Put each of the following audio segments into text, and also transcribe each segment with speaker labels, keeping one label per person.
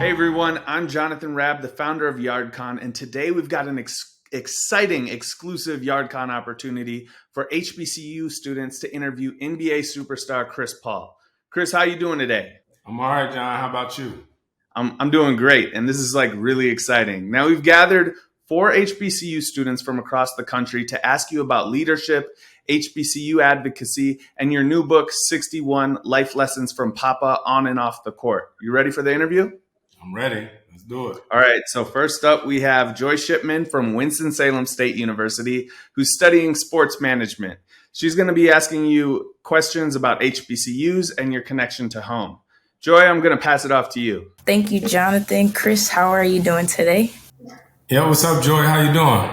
Speaker 1: Hey everyone, I'm Jonathan Rabb, the founder of Yardcon, and today we've got an exciting exclusive Yardcon opportunity for HBCU students to interview NBA superstar Chris Paul. Chris, how you doing today?
Speaker 2: I'm all right, John. How about you?
Speaker 1: I'm doing great, and this is like really exciting. Now we've gathered 4 HBCU students from across the country to ask you about leadership, HBCU advocacy, and your new book, 61 Life Lessons from Papa on and Off the Court. You ready for the interview?
Speaker 2: I'm ready. Let's do it.
Speaker 1: All right, so first up, we have Joy Shipman from Winston-Salem State University, who's studying sports management. She's going to be asking you questions about HBCUs and your connection to home. Joy, I'm going to pass it off to you.
Speaker 3: Thank you, Jonathan. Chris, how are you doing today?
Speaker 2: Yeah, what's up, Joy? How you doing?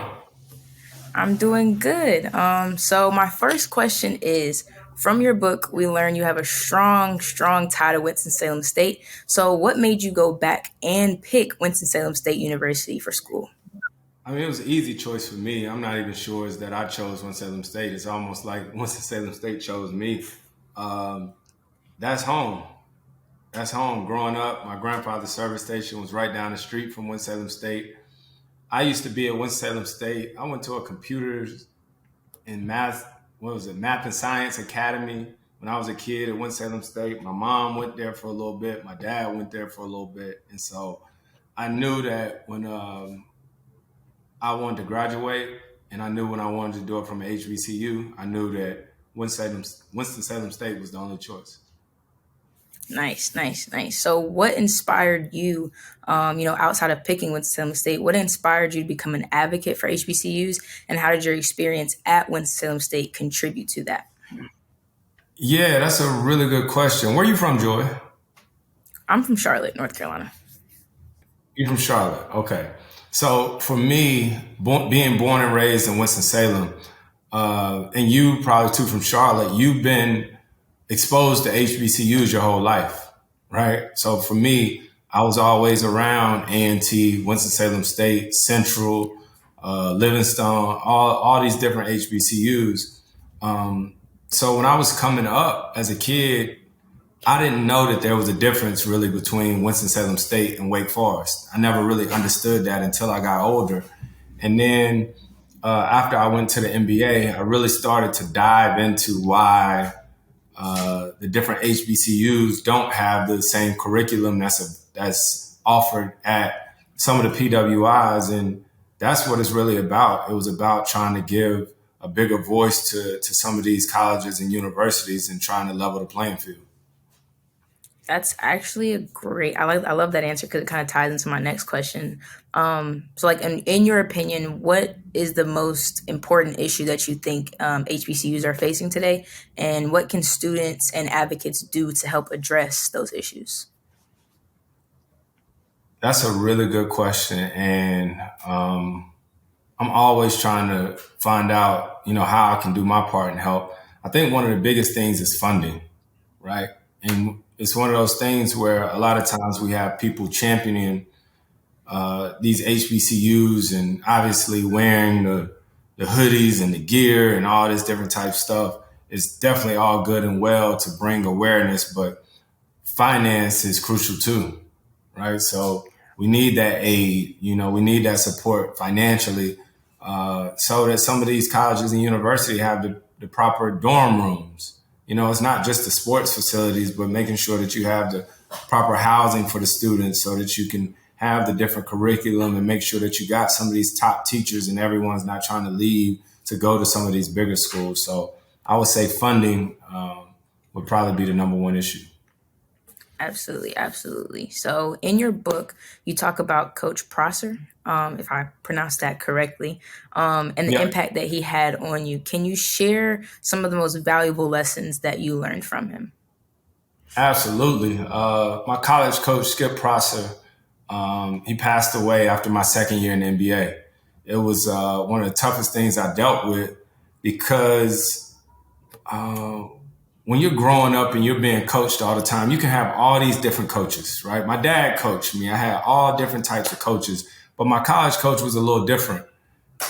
Speaker 3: I'm doing good. So my first question is, from your book, we learn you have a strong tie to Winston-Salem State. So what made you go back and pick Winston-Salem State University for school?
Speaker 2: I mean, it was an easy choice for me. I'm not even sure is that I chose Winston-Salem State. It's almost like Winston-Salem State chose me. That's home. That's home. Growing up, my grandfather's service station was right down the street from Winston-Salem State. I used to be at Winston-Salem State. I went to a computers and math and Science Academy when I was a kid at Winston-Salem State. My mom went there for a little bit. My dad went there for a little bit. And so I knew that when I wanted to graduate, and I knew when I wanted to do it from an HBCU, I knew that Winston-Salem State was the only choice.
Speaker 3: Nice. So what inspired you, outside of picking Winston-Salem State, what inspired you to become an advocate for HBCUs, and how did your experience at Winston-Salem State contribute to that?
Speaker 2: Yeah, that's a really good question. Where are you from, Joy?
Speaker 3: I'm from Charlotte, North Carolina.
Speaker 2: You're from Charlotte. Okay. So for me, being born and raised in Winston-Salem, and you probably too from Charlotte, you've been exposed to HBCUs your whole life, right? So for me, I was always around A&T, Winston-Salem State, Central, Livingstone, all these different HBCUs. So when I was coming up as a kid, I didn't know that there was a difference really between Winston-Salem State and Wake Forest. I never really understood that until I got older. And then after I went to the NBA, I really started to dive into why the different HBCUs don't have the same curriculum that's offered at some of the PWIs. And that's what it's really about. It was about trying to give a bigger voice to some of these colleges and universities and trying to level the playing field.
Speaker 3: That's actually I love that answer because it kind of ties into my next question. So like in your opinion, what is the most important issue that you think HBCUs are facing today? And what can students and advocates do to help address those issues?
Speaker 2: That's a really good question. And I'm always trying to find out, how I can do my part and help. I think one of the biggest things is funding, right? And it's one of those things where a lot of times we have people championing these HBCUs and obviously wearing the hoodies and the gear and all this different type stuff. It's definitely all good and well to bring awareness, but finance is crucial too, right? So we need that aid, we need that support financially so that some of these colleges and universities have the proper dorm rooms. It's not just the sports facilities, but making sure that you have the proper housing for the students so that you can have the different curriculum and make sure that you got some of these top teachers and everyone's not trying to leave to go to some of these bigger schools. So I would say funding would probably be the number one issue.
Speaker 3: Absolutely. So in your book, you talk about Coach Prosser, if I pronounced that correctly, and the impact that he had on you. Can you share some of the most valuable lessons that you learned from him?
Speaker 2: Absolutely. My college coach, Skip Prosser, he passed away after my second year in the NBA. It was one of the toughest things I dealt with because when you're growing up and you're being coached all the time, you can have all these different coaches, right? My dad coached me. I had all different types of coaches, but my college coach was a little different.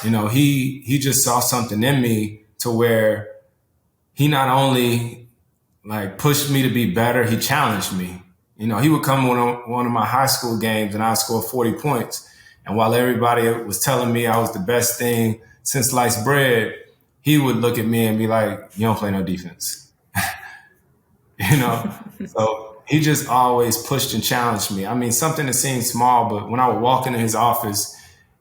Speaker 2: He just saw something in me to where he not only like pushed me to be better, he challenged me. He would come on one of my high school games and I'd score 40 points. And while everybody was telling me I was the best thing since sliced bread, he would look at me and be like, you don't play no defense. So he just always pushed and challenged me. I mean, something that seemed small, but when I would walk into his office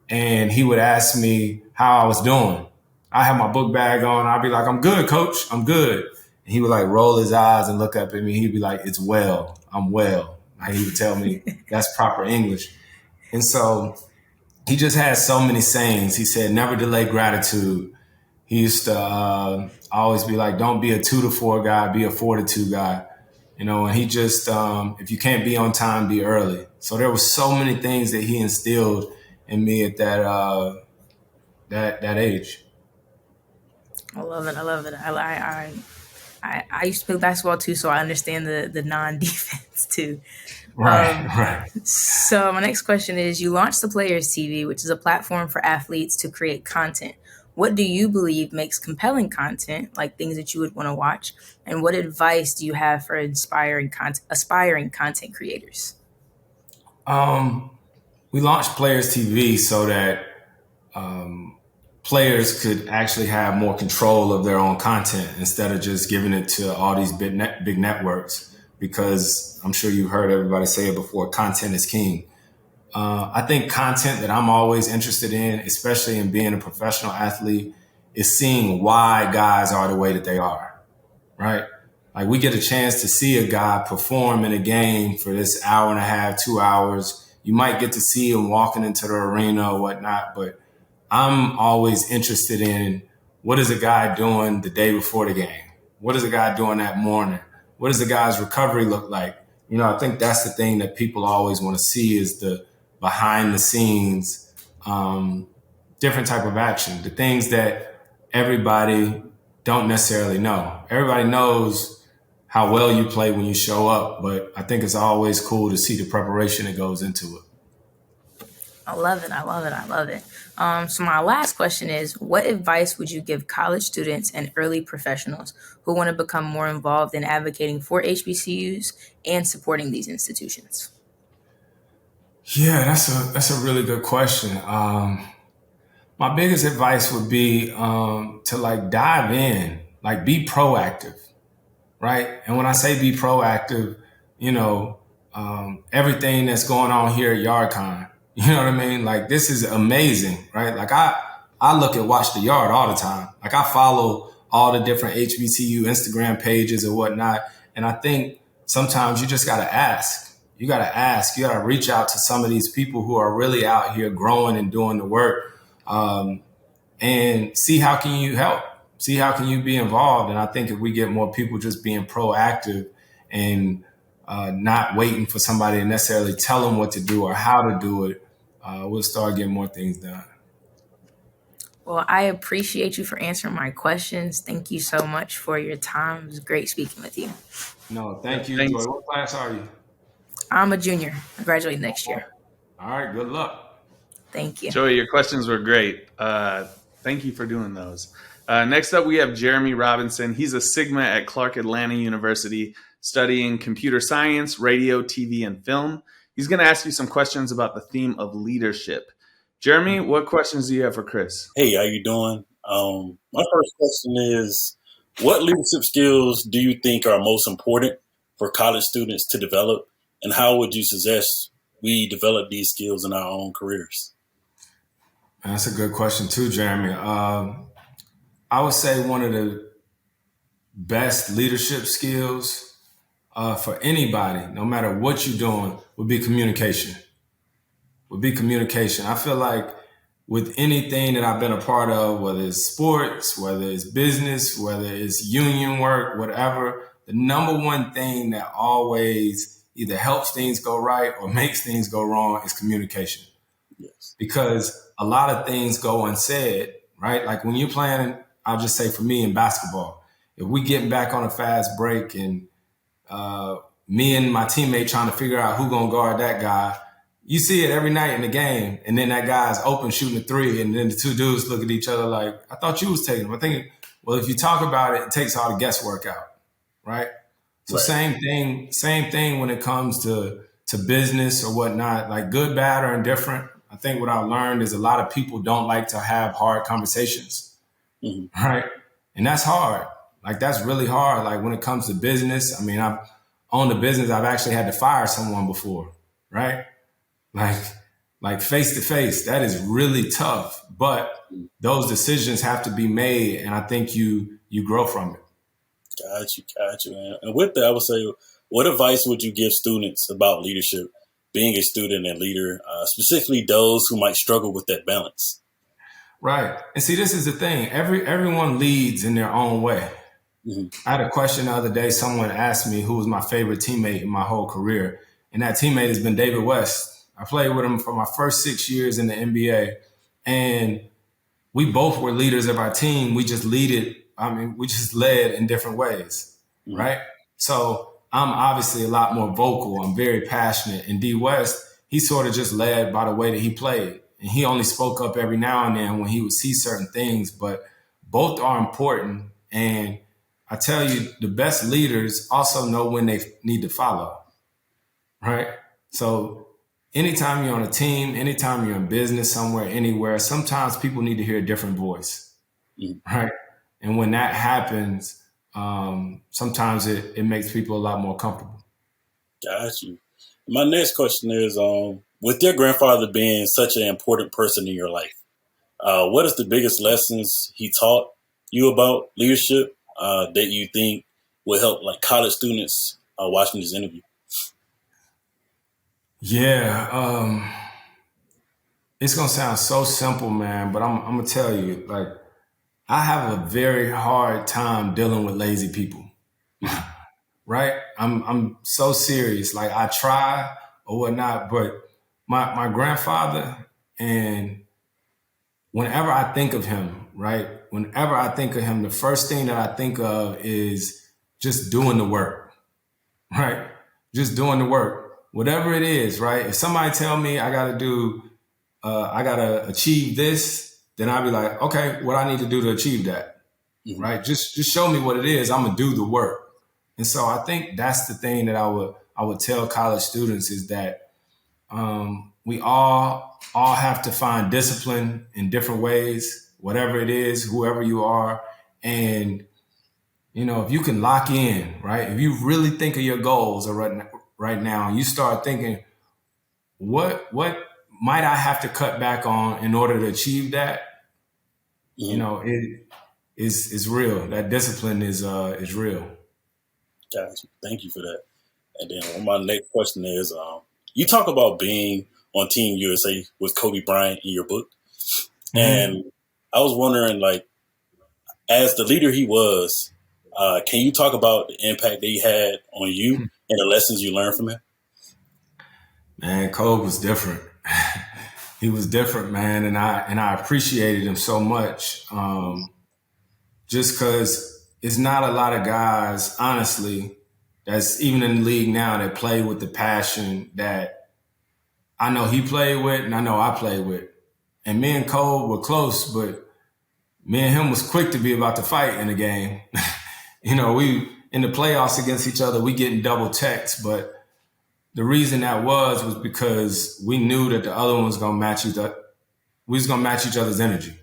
Speaker 2: and he would ask me how I was doing, I had my book bag on. I'd be like, I'm good, coach. I'm good. And he would like roll his eyes and look up at me. He'd be like, it's well. I'm well. And he would tell me that's proper English. And so he just had so many sayings. He said, never delay gratitude. He used to always be like, don't be a 2 to 4 guy, be a 4 to 2 guy. And he just, if you can't be on time, be early. So there were so many things that he instilled in me at that age.
Speaker 3: I love it. I love it. I used to play basketball too, so I understand the non-defense too.
Speaker 2: Right.
Speaker 3: So my next question is, you launched the Players TV, which is a platform for athletes to create content. What do you believe makes compelling content, like things that you would want to watch? And what advice do you have for aspiring content creators?
Speaker 2: We launched Players TV so that players could actually have more control of their own content instead of just giving it to all these big networks, because I'm sure you've heard everybody say it before, content is king. I think content that I'm always interested in, especially in being a professional athlete, is seeing why guys are the way that they are, right? Like we get a chance to see a guy perform in a game for this hour and a half, 2 hours. You might get to see him walking into the arena or whatnot, but I'm always interested in what is a guy doing the day before the game? What is a guy doing that morning? What does the guy's recovery look like? I think that's the thing that people always want to see, is the behind the scenes, different type of action, the things that everybody don't necessarily know. Everybody knows how well you play when you show up, but I think it's always cool to see the preparation that goes into it.
Speaker 3: I love it. So my last question is, what advice would you give college students and early professionals who want to become more involved in advocating for HBCUs and supporting these institutions?
Speaker 2: Yeah, that's a really good question. My biggest advice would be to dive in, be proactive, right? And when I say be proactive, everything that's going on here at Yardcon, you know what I mean? This is amazing, right? I look at Watch the Yard all the time. I follow all the different HBCU Instagram pages and whatnot. And I think sometimes you just got to ask. You got to ask. You got to reach out to some of these people who are really out here growing and doing the work, and see how can you help. See how can you be involved. And I think if we get more people just being proactive and not waiting for somebody to necessarily tell them what to do or how to do it, we'll start getting more things done.
Speaker 3: Well, I appreciate you for answering my questions. Thank you so much for your time. It was great speaking with you.
Speaker 2: No, thank you.
Speaker 1: Thanks.
Speaker 2: Joy. What class are you?
Speaker 3: I'm a junior. I graduate next year.
Speaker 2: All right. Good luck.
Speaker 3: Thank you.
Speaker 1: Joey, your questions were great. Thank you for doing those. Next up, we have Jeremy Robinson. He's a Sigma at Clark Atlanta University, studying computer science, radio, TV, and film. He's going to ask you some questions about the theme of leadership. Jeremy, what questions do you have for Chris?
Speaker 4: Hey, how you doing? My first question is, what leadership skills do you think are most important for college students to develop, and how would you suggest we develop these skills in our own careers?
Speaker 2: That's a good question too, Jeremy. I would say one of the best leadership skills for anybody, no matter what you're doing, would be communication. I feel like with anything that I've been a part of, whether it's sports, whether it's business, whether it's union work, whatever, the number one thing that always either helps things go right or makes things go wrong is communication.
Speaker 4: Yes.
Speaker 2: Because a lot of things go unsaid, right? Like when you're playing, I'll just say for me in basketball, if we getting back on a fast break and me and my teammate trying to figure out who gonna guard that guy, you see it every night in the game, and then that guy's open shooting a three, and then the two dudes look at each other like, I thought you was taking him. I think, well, if you talk about it, it takes all the guesswork out, right? So same thing when it comes to business or whatnot, like good, bad, or indifferent. I think what I learned is a lot of people don't like to have hard conversations, right? And that's hard. Like that's really hard. Like when it comes to business, I mean, I've owned a business. I've actually had to fire someone before, right? Like face to face, that is really tough. But those decisions have to be made, and I think you grow from it.
Speaker 4: Got you. And with that, I would say, what advice would you give students about leadership, being a student and leader, specifically those who might struggle with that balance?
Speaker 2: Right. And see, this is the thing. Everyone leads in their own way. I had a question the other day. Someone asked me who was my favorite teammate in my whole career. And that teammate has been David West. I played with him for my first 6 years in the NBA. And we both were leaders of our team. We just led in different ways, right? So I'm obviously a lot more vocal. I'm very passionate. And D West, he sort of just led by the way that he played. And he only spoke up every now and then when he would see certain things, but both are important. And I tell you, the best leaders also know when they need to follow, right? So anytime you're on a team, anytime you're in business somewhere, anywhere, sometimes people need to hear a different voice, right? And when that happens, sometimes it makes people a lot more comfortable.
Speaker 4: Got you. My next question is, with your grandfather being such an important person in your life, what is the biggest lessons he taught you about leadership that you think will help like college students watching this interview?
Speaker 2: Yeah, it's gonna sound so simple, man, but I'm gonna tell you, like, I have a very hard time dealing with lazy people. Right? I'm so serious. Like I try or whatnot, but my grandfather, and whenever I think of him, right? Whenever I think of him, the first thing that I think of is just doing the work, right? Just doing the work, whatever it is, right? If somebody tell me I gotta achieve this, then I'll be like, okay, what I need to do to achieve that, right? Just show me what it is. I'm gonna do the work. And so I think that's the thing that I would tell college students is that we all have to find discipline in different ways, whatever it is, whoever you are. And, you know, if you can lock in, right? If you really think of your goals right now, and you start thinking, what might I have to cut back on in order to achieve that? You know, it is real. That discipline is real.
Speaker 4: Gotcha. Thank you for that. And then my next question is, you talk about being on Team USA with Kobe Bryant in your book. And I was wondering, like, as the leader he was, can you talk about the impact that he had on you and the lessons you learned from him?
Speaker 2: Man, Kobe was different. He was different, man. And I appreciated him so much. Just because it's not a lot of guys, honestly, that's even in the league now that play with the passion that I know he played with and I know I played with. And me and Cole were close, but me and him was quick to be about to fight in the game. You know, we in the playoffs against each other, we getting double texts, but the reason that was because we knew that the other one was going to match we was going to match each other's energy,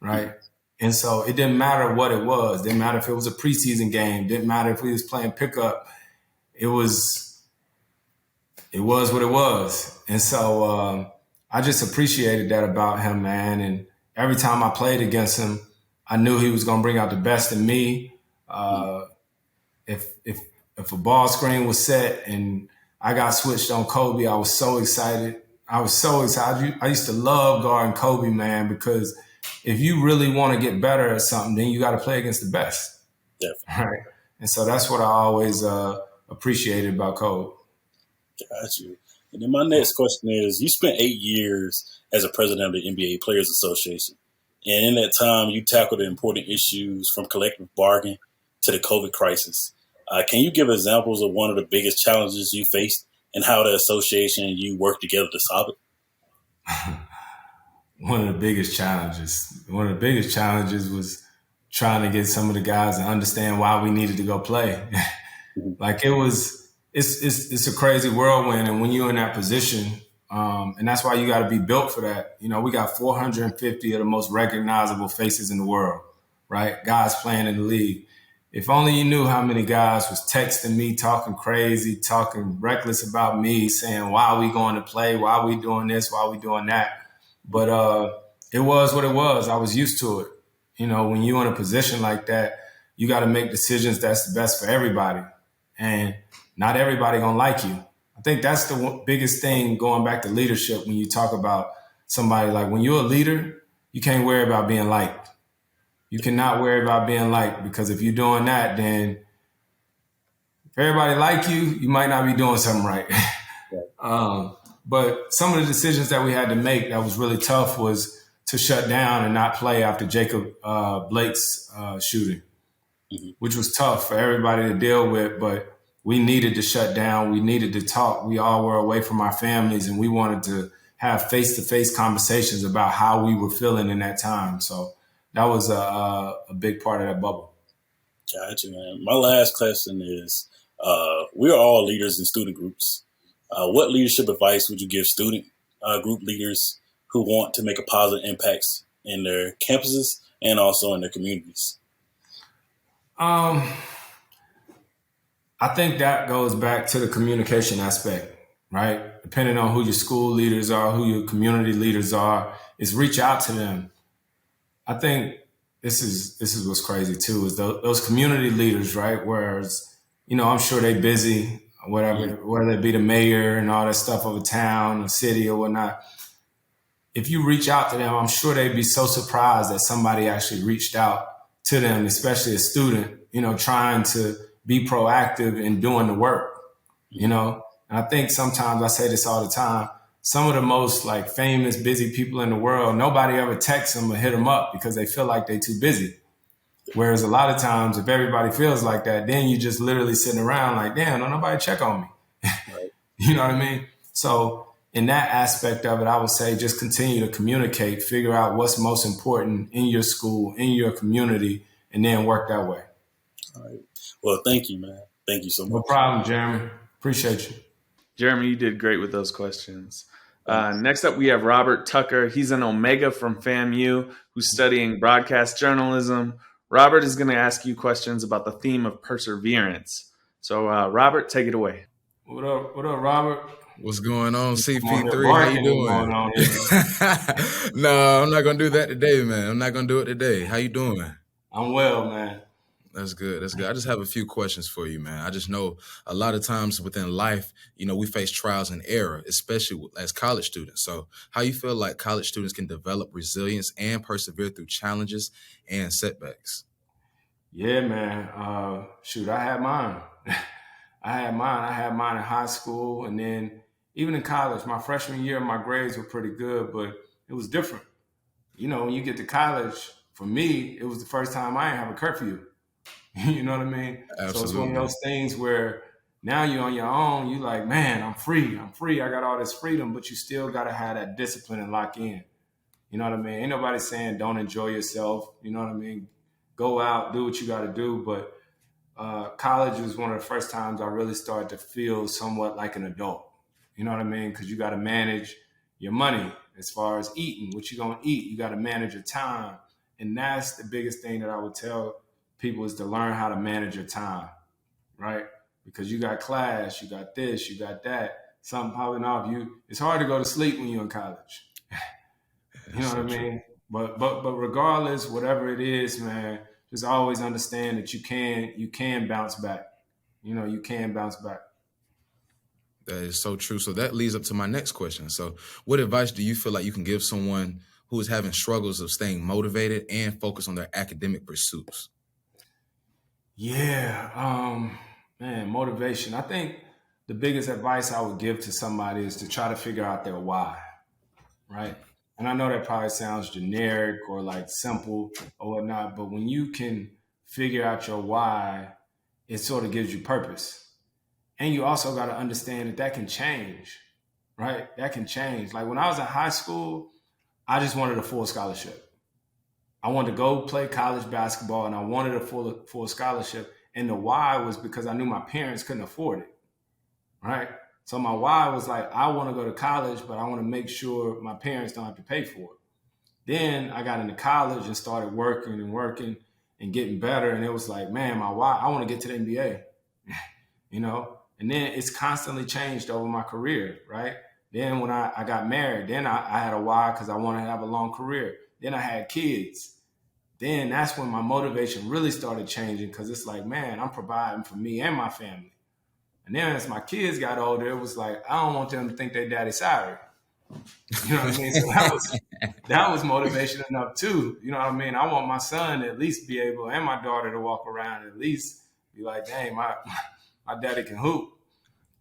Speaker 2: right? And so it didn't matter what it was. Didn't matter if it was a preseason game. Didn't matter if we was playing pickup. It was what it was. And so I just appreciated that about him, man. And every time I played against him, I knew he was going to bring out the best in me. If a ball screen was set and I got switched on Kobe, I was so excited. I used to love guarding Kobe, man, because if you really want to get better at something, then you got to play against the best.
Speaker 4: Definitely.
Speaker 2: Right. And so that's what I always appreciated about Kobe.
Speaker 4: Got you. And then my next question is, you spent 8 years as a president of the NBA Players Association. And in that time, you tackled the important issues from collective bargaining to the COVID crisis. Can you give examples of one of the biggest challenges you faced and how the association and you worked together to solve it?
Speaker 2: One of the biggest challenges was trying to get some of the guys to understand why we needed to go play. Like it's a crazy whirlwind. And when you're in that position, and that's why you got to be built for that. You know, we got 450 of the most recognizable faces in the world, right? Guys playing in the league. If only you knew how many guys was texting me, talking crazy, talking reckless about me, saying, why are we going to play? Why are we doing this? Why are we doing that? But it was what it was. I was used to it. You know, when you're in a position like that, you got to make decisions that's the best for everybody. And not everybody going to like you. I think that's the biggest thing going back to leadership when you talk about somebody. Like when you're a leader, you can't worry about being liked. You cannot worry about being liked, because if you're doing that, then if everybody like you, you might not be doing something right. But some of the decisions that we had to make that was really tough was to shut down and not play after Jacob Blake's shooting, which was tough for everybody to deal with. But we needed to shut down. We needed to talk. We all were away from our families, and we wanted to have face-to-face conversations about how we were feeling in that time. So that was a big part of that bubble.
Speaker 4: Gotcha, man. My last question is, we're all leaders in student groups. What leadership advice would you give student group leaders who want to make a positive impact in their campuses and also in their communities?
Speaker 2: I think that goes back to the communication aspect, right? Depending on who your school leaders are, who your community leaders are, is reach out to them. I think this is what's crazy too, is those community leaders, right? Whereas, you know, I'm sure they busy, whatever, whether it be the mayor and all that stuff of a town, a city or whatnot. If you reach out to them, I'm sure they'd be so surprised that somebody actually reached out to them, especially a student, you know, trying to be proactive in doing the work, you know? And I think sometimes I say this all the time, some of the most like famous, busy people in the world, nobody ever texts them or hit them up because they feel like they're too busy. Whereas a lot of times, if everybody feels like that, then you just literally sitting around like, damn, don't nobody check on me.
Speaker 4: Right.
Speaker 2: You know what I mean? So in that aspect of it, I would say just continue to communicate, figure out what's most important in your school, in your community, and then work that way.
Speaker 4: All right. Well, thank you, man. Thank you so much.
Speaker 2: No problem, Jeremy. Appreciate you.
Speaker 1: Jeremy, you did great with those questions. Next up, we have Robert Tucker. He's an Omega from FAMU who's studying broadcast journalism. Robert is going to ask you questions about the theme of perseverance. So, Robert, take it away.
Speaker 2: What up, Robert?
Speaker 5: What's going on, CP3? How you doing? No, I'm not going to do that today, man. I'm not going to do it today. How you doing?
Speaker 2: I'm well, man.
Speaker 5: That's good. That's good. I just have a few questions for you, man. I just know a lot of times within life, you know, we face trials and error, especially as college students. So how you feel like college students can develop resilience and persevere through challenges and setbacks?
Speaker 2: Yeah, man. Shoot, I had mine. I had mine in high school, and then even in college. My freshman year, my grades were pretty good, but it was different. You know, when you get to college, for me, it was the first time I didn't have a curfew. You know what I mean?
Speaker 5: Absolutely.
Speaker 2: So it's one of those things where now you're on your own. You like, man, I'm free. I got all this freedom, but you still got to have that discipline and lock in. You know what I mean? Ain't nobody saying don't enjoy yourself. You know what I mean? Go out, do what you got to do. But college was one of the first times I really started to feel somewhat like an adult. You know what I mean? Because you got to manage your money as far as eating, what you're going to eat. You got to manage your time. And that's the biggest thing that I would tell people is to learn how to manage your time, right? Because you got class, you got this, you got that. Something popping off you. It's hard to go to sleep when you're in college. You know what I mean? But regardless, whatever it is, man, just always understand that you can bounce back. You know, you can bounce back.
Speaker 5: That is so true. So that leads up to my next question. So what advice do you feel like you can give someone who is having struggles of staying motivated and focused on their academic pursuits?
Speaker 2: Yeah, man, motivation. I think the biggest advice I would give to somebody is to try to figure out their why, right? And I know that probably sounds generic or like simple or whatnot, but when you can figure out your why, it sort of gives you purpose. And you also got to understand that can change, right? That can change. Like when I was in high school, I just wanted a full scholarship. I wanted to go play college basketball and I wanted a full scholarship. And the why was because I knew my parents couldn't afford it, right? So my why was like, I want to go to college, but I want to make sure my parents don't have to pay for it. Then I got into college and started working and getting better. And it was like, man, my why, I want to get to the NBA, you know? And then it's constantly changed over my career, right? Then when I got married, then I had a why because I wanted to have a long career. Then I had kids. Then that's when my motivation really started changing because it's like, man, I'm providing for me and my family. And then as my kids got older, it was like, I don't want them to think they daddy's sorry. You know what I mean? So that was motivation enough too. You know what I mean? I want my son to at least be able, and my daughter to walk around and at least be like, dang, my daddy can hoop.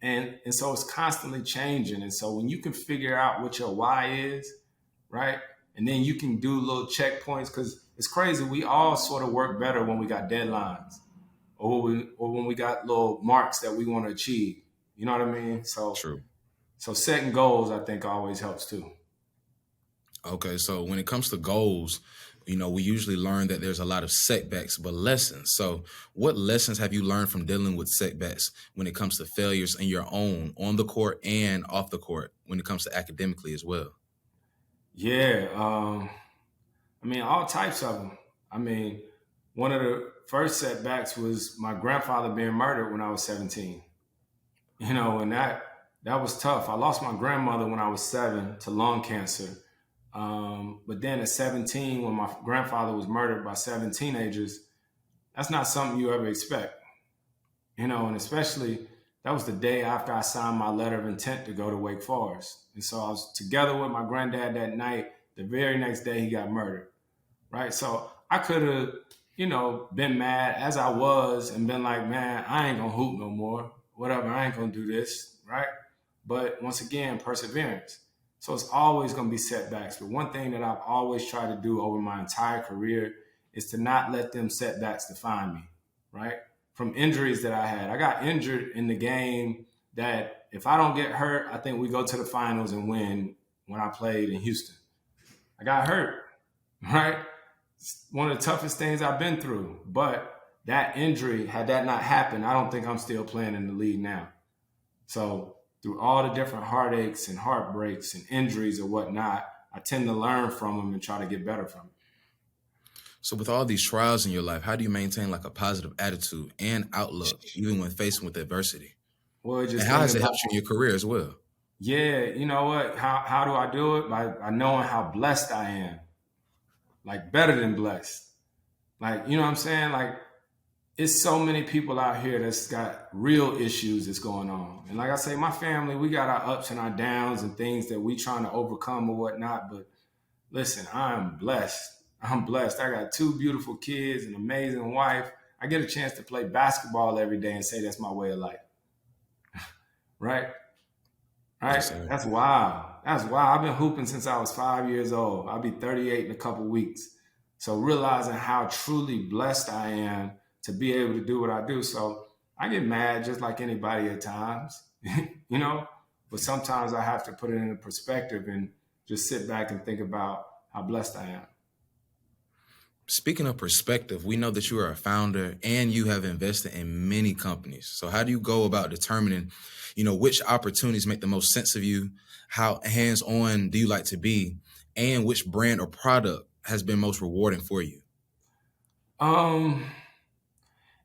Speaker 2: And so it's constantly changing. And so when you can figure out what your why is, right? And then you can do little checkpoints because it's crazy. We all sort of work better when we got deadlines or when we got little marks that we want to achieve. You know what I mean? So
Speaker 5: True.
Speaker 2: So setting goals, I think, always helps too.
Speaker 5: Okay, so when it comes to goals, we usually learn that there's a lot of setbacks, but lessons. So what lessons have you learned from dealing with setbacks when it comes to failures in your own, on the court and off the court, when it comes to academically as well?
Speaker 2: Yeah, all types of them. One of the first setbacks was my grandfather being murdered when I was 17. And that was tough. I lost my grandmother when I was 7 to lung cancer. But then at 17, when my grandfather was murdered by 7 teenagers, that's not something you ever expect. And especially that was the day after I signed my letter of intent to go to Wake Forest. And so I was together with my granddad that night. The very next day he got murdered, right? So I could have, been mad as I was and been like, man, I ain't gonna hoop no more. Whatever, I ain't gonna do this, right? But once again, perseverance. So it's always going to be setbacks. But one thing that I've always tried to do over my entire career is to not let them setbacks define me, right? From injuries that I had. I got injured in the game that if I don't get hurt, I think we go to the finals and win when I played in Houston. I got hurt, right? It's one of the toughest things I've been through. But that injury, had that not happened, I don't think I'm still playing in the league now. So through all the different heartaches and heartbreaks and injuries or whatnot, I tend to learn from them and try to get better from it.
Speaker 5: So with all these trials in your life, how do you maintain like a positive attitude and outlook, even when facing with adversity?
Speaker 2: Well,
Speaker 5: and how has it helped you in your career as well?
Speaker 2: Yeah, you know what? How do I do it? By knowing how blessed I am. Like better than blessed. Like, you know what I'm saying? Like, it's so many people out here that's got real issues that's going on. And like I say, my family, we got our ups and our downs and things that we trying to overcome or whatnot. But listen, I'm blessed. I'm blessed. I got 2 beautiful kids, an amazing wife. I get a chance to play basketball every day and say that's my way of life. Right?
Speaker 5: Yes,
Speaker 2: That's wild. That's wild. I've been hooping since I was 5 years old. I'll be 38 in a couple weeks. So realizing how truly blessed I am to be able to do what I do. So I get mad just like anybody at times, but sometimes I have to put it in perspective and just sit back and think about how blessed I am.
Speaker 5: Speaking of perspective, we know that you are a founder and you have invested in many companies. So how do you go about determining, which opportunities make the most sense of you? How hands-on do you like to be? And which brand or product has been most rewarding for you?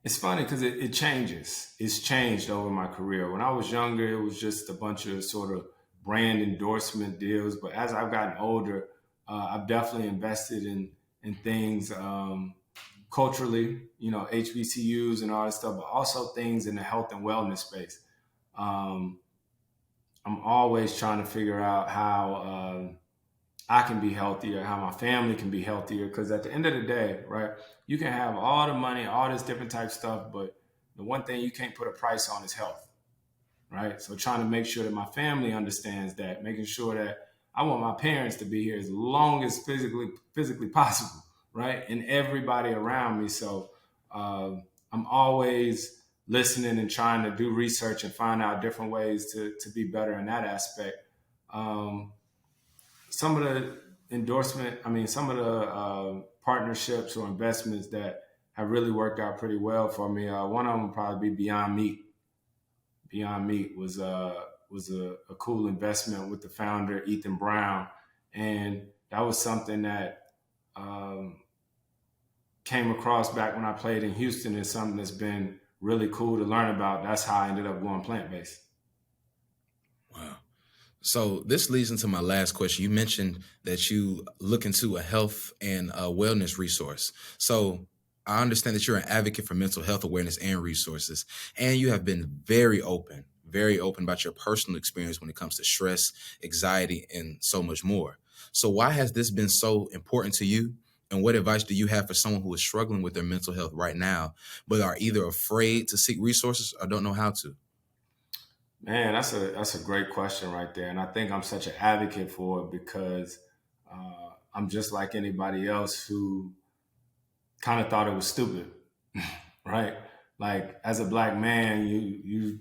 Speaker 2: It's funny because it changes. It's changed over my career. When I was younger, it was just a bunch of sort of brand endorsement deals. But as I've gotten older, I've definitely invested in things culturally, HBCUs and all that stuff, but also things in the health and wellness space. I'm always trying to figure out how I can be healthier, how my family can be healthier. Because at the end of the day, right, you can have all the money, all this different type stuff, but the one thing you can't put a price on is health, right? So trying to make sure that my family understands that, making sure that I want my parents to be here as long as physically possible, right? And everybody around me. So I'm always listening and trying to do research and find out different ways to be better in that aspect. Some of the some of the partnerships or investments that have really worked out pretty well for me. One of them would probably be Beyond Meat. Beyond Meat was a cool investment with the founder Ethan Brown, and that was something that came across back when I played in Houston. Is something that's been really cool to learn about. That's how I ended up going plant-based.
Speaker 5: Wow. So this leads into my last question. You mentioned that you look into a health and a wellness resource. So I understand that you're an advocate for mental health awareness and resources, and you have been very open about your personal experience when it comes to stress, anxiety, and so much more. So why has this been so important to you? And what advice do you have for someone who is struggling with their mental health right now, but are either afraid to seek resources or don't know how to?
Speaker 2: Man, that's a great question right there. And I think I'm such an advocate for it because I'm just like anybody else who kind of thought it was stupid, right? Like as a black man, you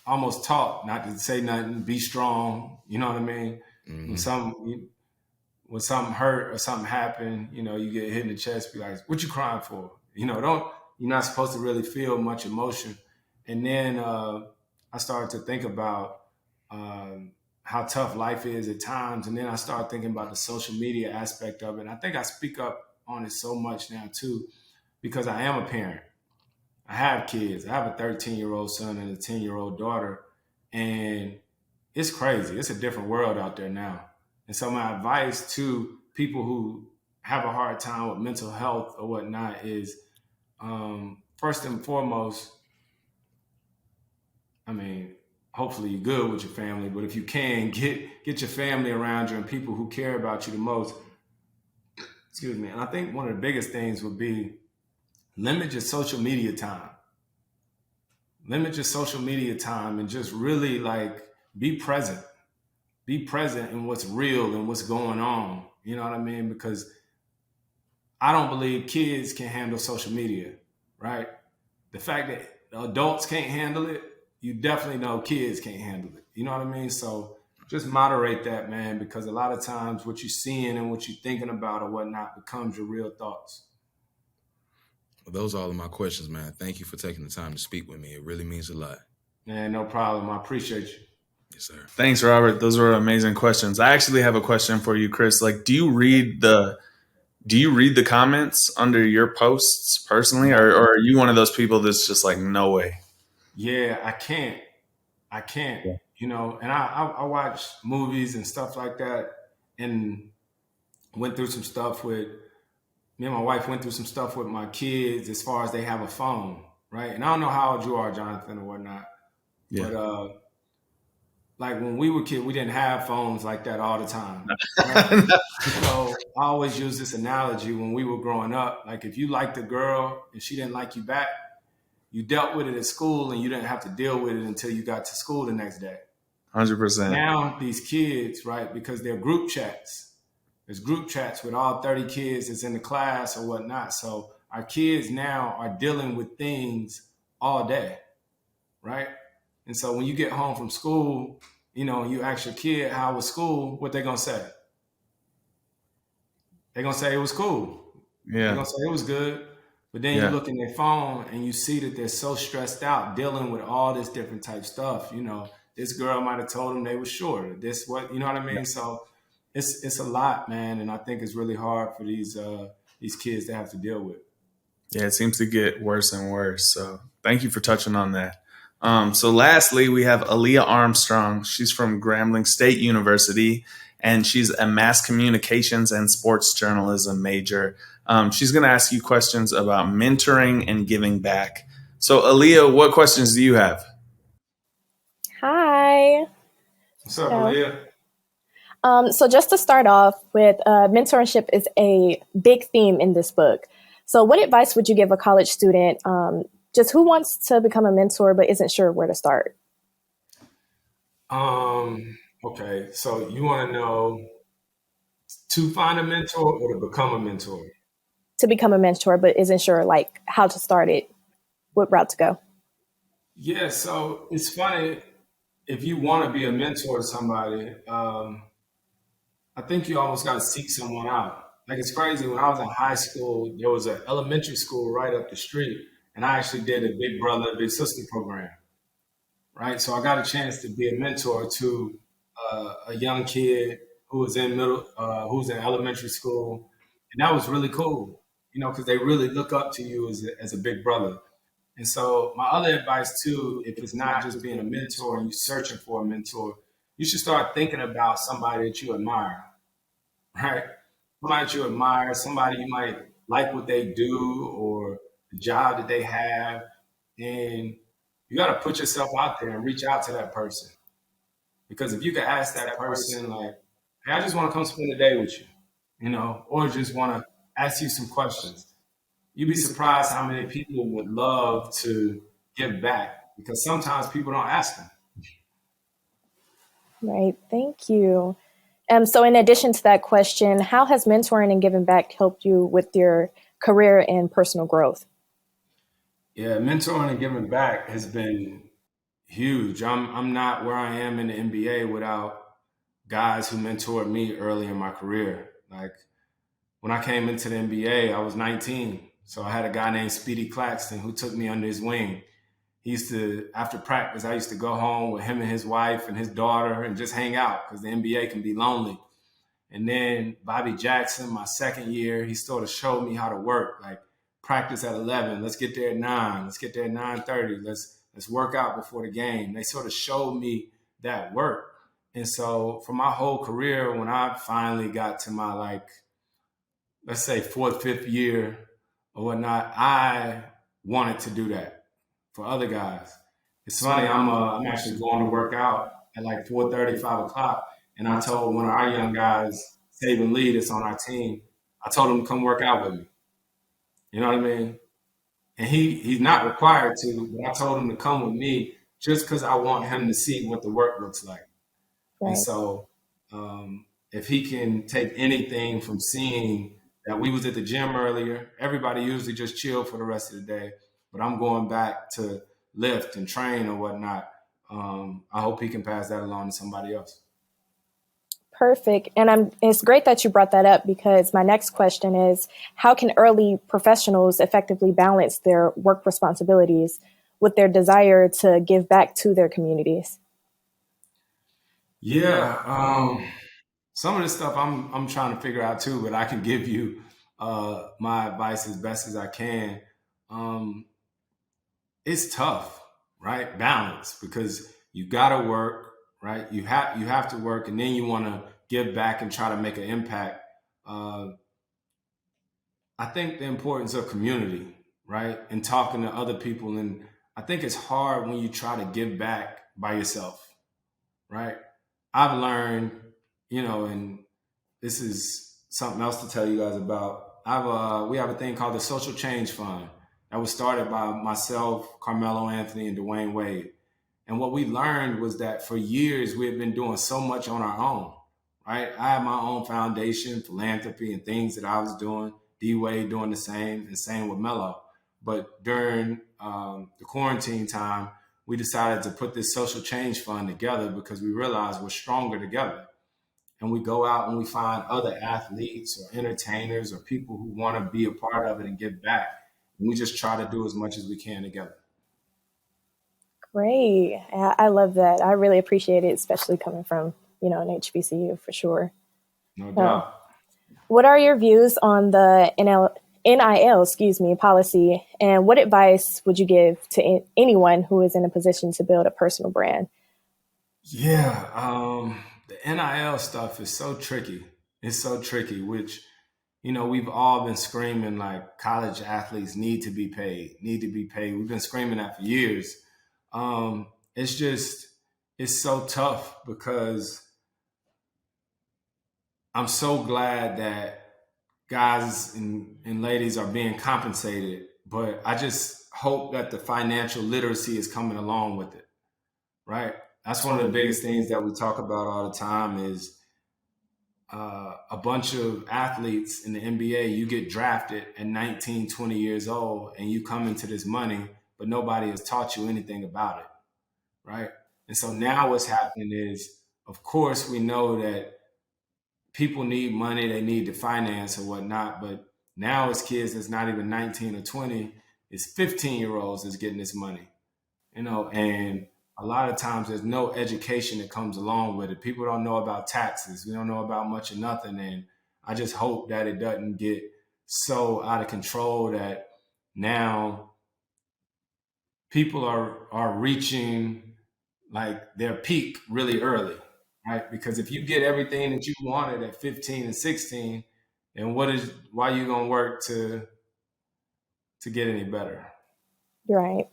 Speaker 2: almost taught not to say nothing, be strong. You know what I mean?
Speaker 5: Mm-hmm.
Speaker 2: When something hurt or something happened, you know, you get hit in the chest, be like, "What you crying for?" You know, you're not supposed to really feel much emotion. And then I started to think about how tough life is at times, and then I started thinking about the social media aspect of it. And I think I speak up on it so much now too, because I am a parent. I have kids. I have a 13-year-old son and a 10-year-old daughter, and it's crazy. It's a different world out there now. And so my advice to people who have a hard time with mental health or whatnot is, first and foremost, I mean, hopefully you're good with your family, but if you can, get your family around you and people who care about you the most. Excuse me. And I think one of the biggest things would be limit your social media time. Limit your social media time and just really like be present. Be present in what's real and what's going on. You know what I mean? Because I don't believe kids can handle social media, right? The fact that adults can't handle it, you definitely know kids can't handle it. You know what I mean? So just moderate that, man, because a lot of times what you're seeing and what you're thinking about or whatnot becomes your real thoughts.
Speaker 5: Well, those are all of my questions, man. Thank you for taking the time to speak with me. It really means a lot.
Speaker 2: Man, no problem. I appreciate you.
Speaker 5: Yes, sir.
Speaker 1: Thanks, Robert. Those were amazing questions. I actually have a question for you, Chris. Like, do you read the comments under your posts personally, or are you one of those people that's just like, no way?
Speaker 2: Yeah, I can't.
Speaker 1: Yeah.
Speaker 2: You know, and I watch movies and stuff like that, and went through some stuff with me and my wife went through some stuff with my kids as far as they have a phone, right? And I don't know how old you are, Jonathan, or whatnot,
Speaker 1: Yeah.
Speaker 2: but like when we were kids, we didn't have phones like that all the time. Right? So I always use this analogy when we were growing up. Like if you liked a girl and she didn't like you back, you dealt with it at school and you didn't have to deal with it until you got to school the next day.
Speaker 1: 100%.
Speaker 2: Now these kids, right, because they're group chats. There's group chats with all 30 kids that's in the class or whatnot. So our kids now are dealing with things all day, right? And so when you get home from school, you know, you ask your kid how was school, what they gonna say? They're gonna say it was cool.
Speaker 1: Yeah.
Speaker 2: They're gonna say it was good. But then you look in their phone and you see that they're so stressed out dealing with all this different type stuff. You know, this girl might have told them they were short. This what, you know what I mean? Yeah. So it's a lot, man, and I think it's really hard for these kids to have to deal with.
Speaker 1: Yeah, it seems to get worse and worse. So thank you for touching on that. So lastly, we have Aaliyah Armstrong. She's from Grambling State University, and she's a mass communications and sports journalism major. She's going to ask you questions about mentoring and giving back. So Aaliyah, what questions do you have?
Speaker 6: Hi.
Speaker 2: What's up, Aaliyah?
Speaker 6: So just to start off with, mentorship is a big theme in this book. So what advice would you give a college student just who wants to become a mentor but isn't sure where to start?
Speaker 2: Okay, so you want to know to find a mentor or to become a mentor?
Speaker 6: To become a mentor but isn't sure like how to start it, what route to go?
Speaker 2: Yeah, so it's funny. If you want to be a mentor to somebody, I think you almost got to seek someone out. Like, it's crazy. When I was in high school, there was an elementary school right up the street, and I actually did a big brother, big sister program, right? So I got a chance to be a mentor to a young kid who was who was in elementary school, and that was really cool, because they really look up to you as a big brother. And so my other advice too, if it's not just being a mentor and you're searching for a mentor, you should start thinking about somebody that you admire, right? Somebody that you admire, somebody you might like what they do or the job that they have. And you got to put yourself out there and reach out to that person. Because if you could ask that person, like, hey, I just want to come spend a day with you, or just want to ask you some questions, you'd be surprised how many people would love to give back, because sometimes people don't ask them.
Speaker 6: Right. Thank you. So in addition to that question, how has mentoring and giving back helped you with your career and personal growth?
Speaker 2: Yeah, mentoring and giving back has been huge. I'm not where I am in the NBA without guys who mentored me early in my career. Like, when I came into the NBA, I was 19. So I had a guy named Speedy Claxton who took me under his wing. He used to, after practice, I used to go home with him and his wife and his daughter and just hang out, because the NBA can be lonely. And then Bobby Jackson, my second year, he sort of showed me how to work. Like, practice at 11, let's get there at 9, let's get there at 9:30, let's work out before the game. They sort of showed me that work. And so for my whole career, when I finally got to my, like, let's say fourth, fifth year or whatnot, I wanted to do that for other guys. It's funny, I'm actually going to work out at like 4:30, 5 o'clock. And I told one of our young guys, Saban Lee, that's on our team, I told him to come work out with me. You know what I mean? And he's not required to, but I told him to come with me just because I want him to see what the work looks like. Right. And so if he can take anything from seeing that we was at the gym earlier, everybody usually just chill for the rest of the day, but I'm going back to lift and train or whatnot. I hope he can pass that along to somebody else.
Speaker 6: Perfect. And it's great that you brought that up, because my next question is, how can early professionals effectively balance their work responsibilities with their desire to give back to their communities?
Speaker 2: Yeah. Some of this stuff I'm trying to figure out too, but I can give you my advice as best as I can. It's tough, right? Balance, because you gotta work, right? You have to work, and then you want to give back and try to make an impact. I think the importance of community, right, and talking to other people, and I think it's hard when you try to give back by yourself, right? I've learned, and this is something else to tell you guys about. We have a thing called the Social Change Fund that was started by myself, Carmelo Anthony, and Dwayne Wade. And what we learned was that for years we had been doing so much on our own, right? I had my own foundation, philanthropy, and things that I was doing. D Wade doing the same, and same with Melo. But during the quarantine time, we decided to put this Social Change Fund together because we realized we're stronger together. And we go out and we find other athletes or entertainers or people who want to be a part of it and give back. And we just try to do as much as we can together.
Speaker 6: Great. I love that. I really appreciate it, especially coming from, an HBCU for sure.
Speaker 2: No doubt.
Speaker 6: What are your views on the NIL, policy, and what advice would you give to anyone who is in a position to build a personal brand?
Speaker 2: Yeah, the NIL stuff is so tricky. It's so tricky, which, we've all been screaming like college athletes need to be paid. We've been screaming that for years. It's so tough, because I'm so glad that guys and ladies are being compensated, but I just hope that the financial literacy is coming along with it, right? That's one of the biggest things that we talk about all the time is a bunch of athletes in the NBA, you get drafted at 19, 20 years old, and you come into this money, but nobody has taught you anything about it, right? And so now what's happening is, of course, we know that people need money, they need to finance or whatnot. But now it's kids that's not even 19 or 20, it's 15-year-olds that's getting this money, and a lot of times there's no education that comes along with it. People don't know about taxes. We don't know about much of nothing. And I just hope that it doesn't get so out of control that now people are reaching like their peak really early, right? Because if you get everything that you wanted at 15 and 16, then why are you going to work to get any better?
Speaker 6: Right.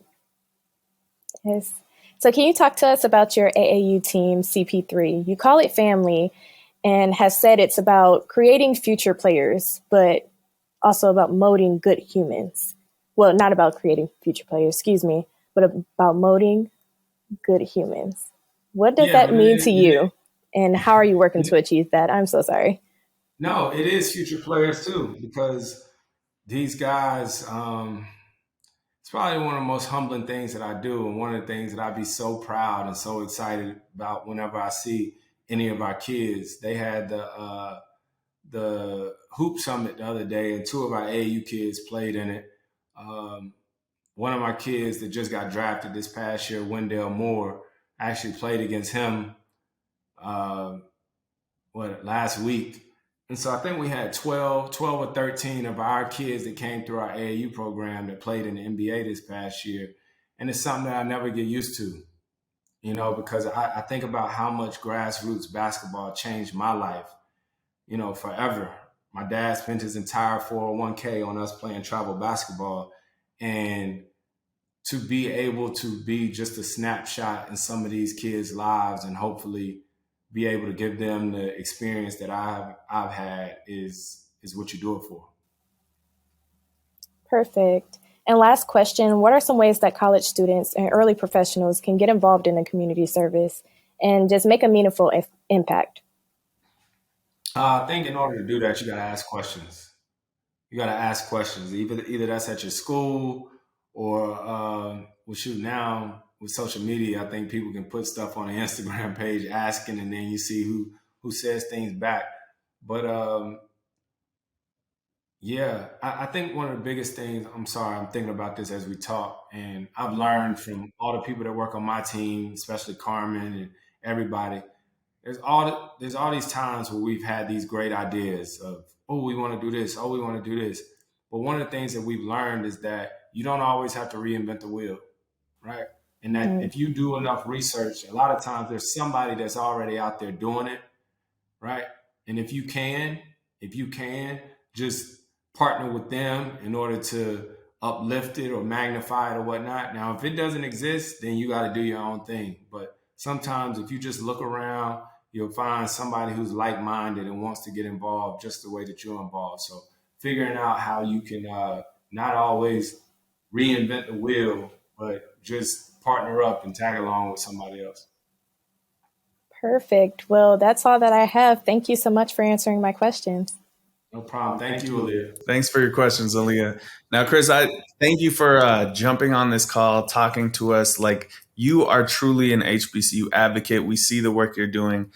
Speaker 6: Yes. So can you talk to us about your AAU team, CP3? You call it family and has said it's about creating future players, but also about molding good humans. Well, not about creating future players, excuse me, but about molding good humans. What does that mean to you? And how are you working to achieve that? I'm so sorry.
Speaker 2: No, it is future players too, because these guys, it's probably one of the most humbling things that I do, and one of the things that I'd be so proud and so excited about whenever I see any of our kids. They had the hoop summit the other day, and two of our AAU kids played in it. One of my kids that just got drafted this past year, Wendell Moore, actually played against him last week. And so I think we had 12 or 13 of our kids that came through our AAU program that played in the NBA this past year. And it's something that I never get used to, because I think about how much grassroots basketball changed my life, forever. My dad spent his entire 401k on us playing travel basketball. And to be able to be just a snapshot in some of these kids' lives and hopefully be able to give them the experience that I've had is what you do it for.
Speaker 6: Perfect. And last question, what are some ways that college students and early professionals can get involved in a community service and just make a meaningful impact?
Speaker 2: I think in order to do that, you got to ask questions. Either that's at your school or now with social media, I think people can put stuff on the Instagram page asking, and then you see who says things back. But I think one of the biggest things, I'm thinking about this as we talk, and I've learned from all the people that work on my team, especially Carmen and everybody. There's all these times where we've had these great ideas of, oh, we want to do this, oh, we want to do this. But one of the things that we've learned is that you don't always have to reinvent the wheel, right? And that if you do enough research, a lot of times there's somebody that's already out there doing it, right? And if you can just partner with them in order to uplift it or magnify it or whatnot. Now, if it doesn't exist, then you got to do your own thing. But sometimes if you just look around, you'll find somebody who's like-minded and wants to get involved just the way that you're involved. So figuring out how you can not always reinvent the wheel, but just partner up and tag along with somebody else.
Speaker 6: Perfect. Well, that's all that I have. Thank you so much for answering my questions.
Speaker 2: No problem. Thank you, Aaliyah.
Speaker 1: Thanks for your questions, Aaliyah. Now, Chris, I thank you for jumping on this call, talking to us. Like, you are truly an HBCU advocate. We see the work you're doing.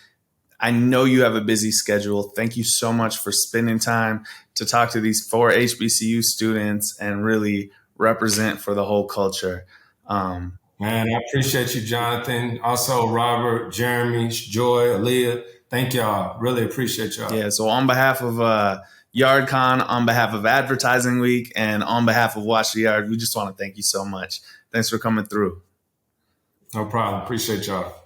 Speaker 1: I know you have a busy schedule. Thank you so much for spending time to talk to these 4 HBCU students and really represent for the whole culture.
Speaker 2: Man, I appreciate you, Jonathan. Also, Robert, Jeremy, Joy, Aaliyah. Thank y'all. Really appreciate y'all.
Speaker 1: Yeah, so on behalf of Yardcon, on behalf of Advertising Week, and on behalf of Watch the Yard, we just want to thank you so much. Thanks for coming through.
Speaker 2: No problem. Appreciate y'all.